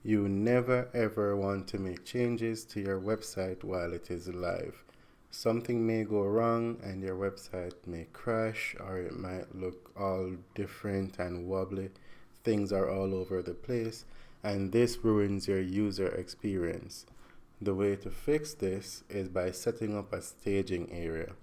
You never ever want to make changes to your website while it is live. Something may go wrong and your website may crash, or it might look all different and wobbly. Things are all over the place, and this ruins your user experience. The way to fix this is by setting up a staging area.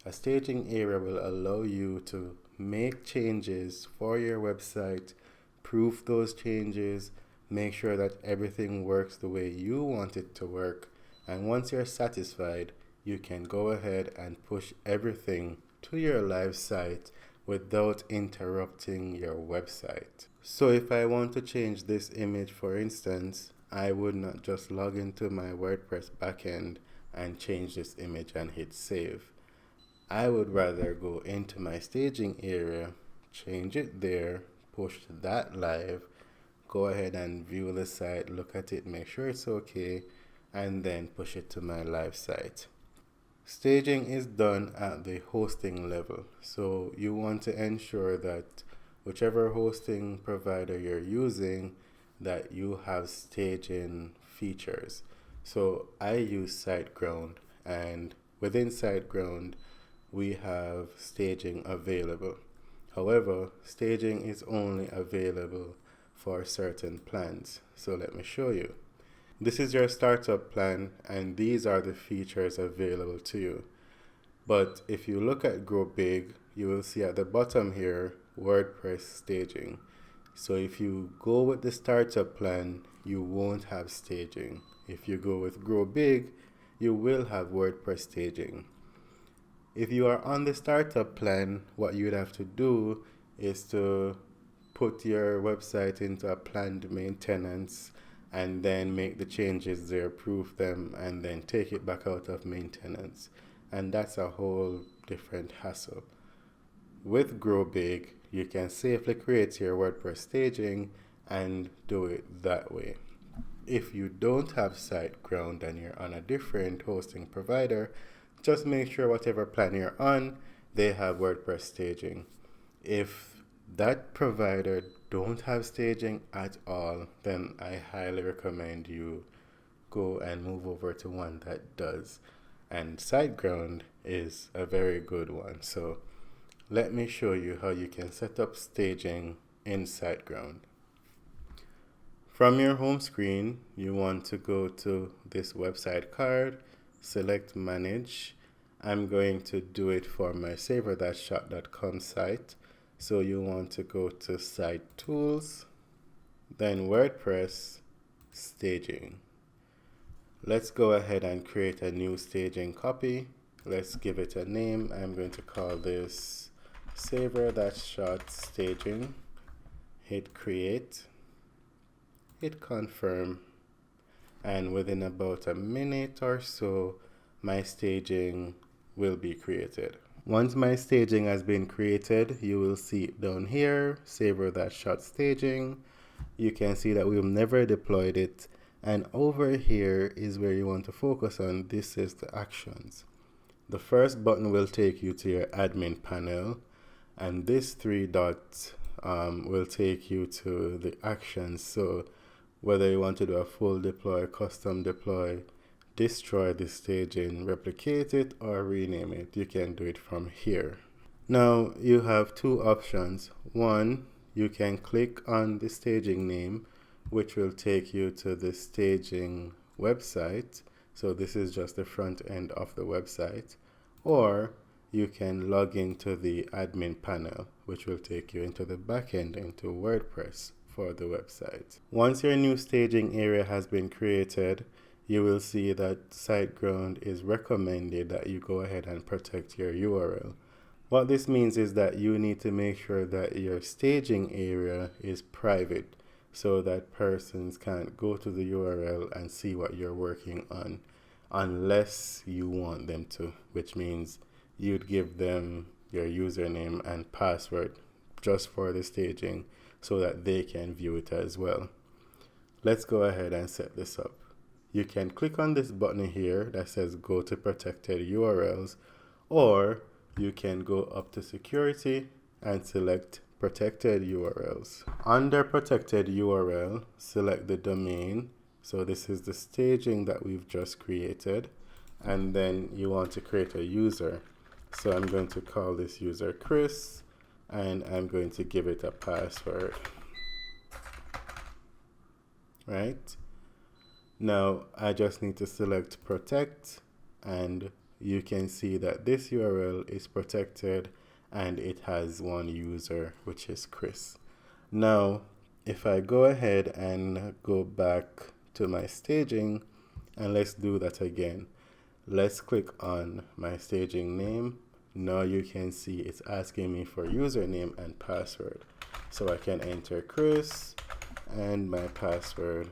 A staging area will allow you to make changes for your website, proof those changes, make sure that everything works the way you want it to work, and once you're satisfied, you can go ahead and push everything to your live site without interrupting your website. So if I want to change this image, for instance, I would not just log into my WordPress backend and change this image and hit save. I would rather go into my staging area, change it there, push that live, go ahead and view the site, look at it, make sure it's okay, and then push it to my live site. Staging is done at the hosting level, so you want to ensure that whichever hosting provider you're using, that you have staging features. So I use Siteground, and within Siteground we have staging available. However, staging is only available for certain plans. So let me show you. This is your startup plan, and these are the features available to you. But if you look at Grow Big, you will see at the bottom here, WordPress staging. So if you go with the startup plan, you won't have staging. If you go with Grow Big, you will have WordPress staging. If you are on the startup plan, what you would have to do is to put your website into a planned maintenance and then make the changes there, approve them, and then take it back out of maintenance. And that's a whole different hassle. With Grow Big, you can safely create your WordPress staging and do it that way. If you don't have SiteGround and you're on a different hosting provider, just make sure whatever plan you're on, they have WordPress staging. If that provider don't have staging at all, then I highly recommend you go and move over to one that does. And SiteGround is a very good one. So let me show you how you can set up staging in SiteGround. From your home screen, you want to go to this website card, select manage. I'm going to do it for my saver-shot.com site. So you want to go to site tools, then WordPress staging. Let's go ahead and create a new staging copy. Let's give it a name. I'm going to call this saver-shot staging. Hit create, hit confirm, and within about a minute or so, my staging will be created. Once my staging has been created, you will see it down here, saver-shot staging. You can see that we've never deployed it. And over here is where you want to focus on. This is the actions. The first button will take you to your admin panel, and this three dots will take you to the actions. So whether you want to do a full deploy, custom deploy, destroy the staging, replicate it, or rename it, you can do it from here. Now you have two options. One, you can click on the staging name, which will take you to the staging website. So this is just the front end of the website. Or you can log into the admin panel, which will take you into the backend, into WordPress for the website. Once your new staging area has been created, you will see that SiteGround is recommended that you go ahead and protect your URL. What this means is that you need to make sure that your staging area is private so that persons can't go to the URL and see what you're working on unless you want them to, which means you'd give them your username and password just for the staging so that they can view it as well. Let's go ahead and set this up. You can click on this button here that says go to protected URLs, or you can go up to security and select protected URLs. Under protected URL, select the domain. So this is the staging that we've just created. And then you want to create a user. So I'm going to call this user Chris, and I'm going to give it a password. Right? Now I just need to select protect, and you can see that this URL is protected and it has one user, which is Chris. Now, if I go ahead and go back to my staging, and let's do that again. Let's click on my staging name. Now you can see it's asking me for username and password. So I can enter Chris and my password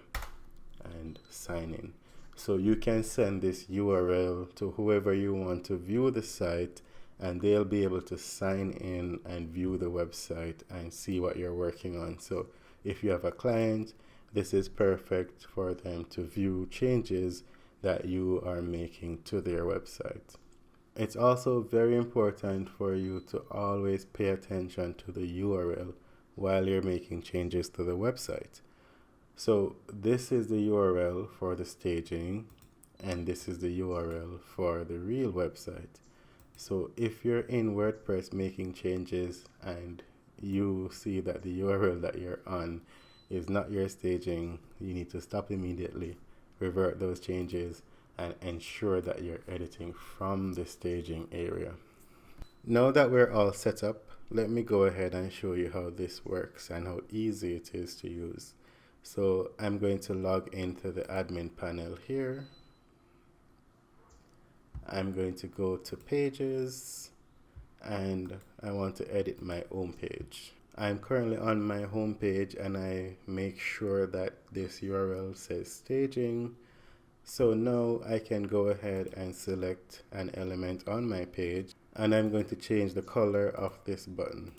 and sign in. So you can send this URL to whoever you want to view the site, and they'll be able to sign in and view the website and see what you're working on. So if you have a client, this is perfect for them to view changes that you are making to their website. It's also very important for you to always pay attention to the URL while you're making changes to the website. So this is the URL for the staging, and this is the URL for the real website. So if you're in WordPress making changes and you see that the URL that you're on is not your staging, you need to stop immediately, revert those changes, and ensure that you're editing from the staging area. Now that we're all set up, let me go ahead and show you how this works and how easy it is to use. So I'm going to log into the admin panel here. I'm going to go to pages, and I want to edit my home page. I'm currently on my home page, and I make sure that this URL says staging. So now I can go ahead and select an element on my page, and I'm going to change the color of this button.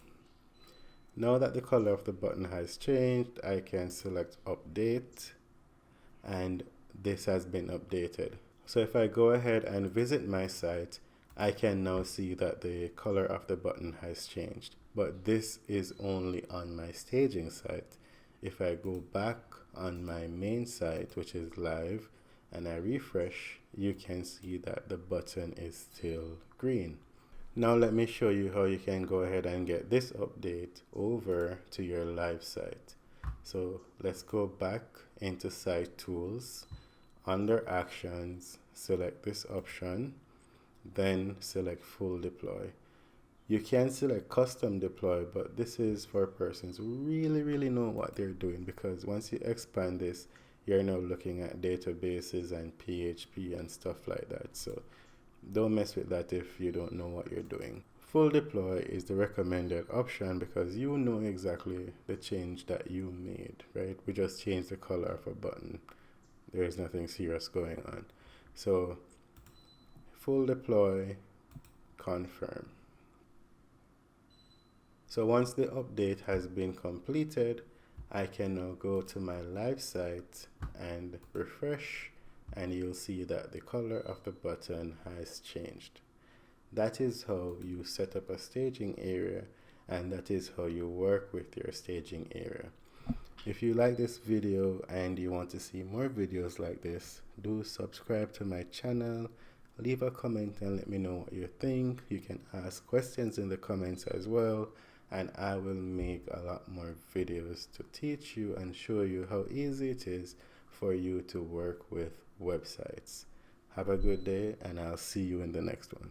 Now that the color of the button has changed, I can select update, and this has been updated. So if I go ahead and visit my site, I can now see that the color of the button has changed. But this is only on my staging site. If I go back on my main site, which is live, and I refresh, you can see that the button is still green. Now let me show you how you can go ahead and get this update over to your live site. So let's go back into Site Tools. Under Actions, select this option, then select Full Deploy. You can select Custom Deploy, but this is for persons who really know what they're doing, because once you expand this, you're now looking at databases and PHP and stuff like that. So don't mess with that if you don't know what you're doing. Full deploy is the recommended option because you know exactly the change that you made, right? We just changed the color of a button. There is nothing serious going on. So full deploy, confirm. So once the update has been completed, I can now go to my live site and refresh, and you'll see that the color of the button has changed. That is how you set up a staging area, and that is how you work with your staging area. If you like this video and you want to see more videos like this, do subscribe to my channel, leave a comment and let me know what you think. You can ask questions in the comments as well, and I will make a lot more videos to teach you and show you how easy it is for you to work with websites. Have a good day, and I'll see you in the next one.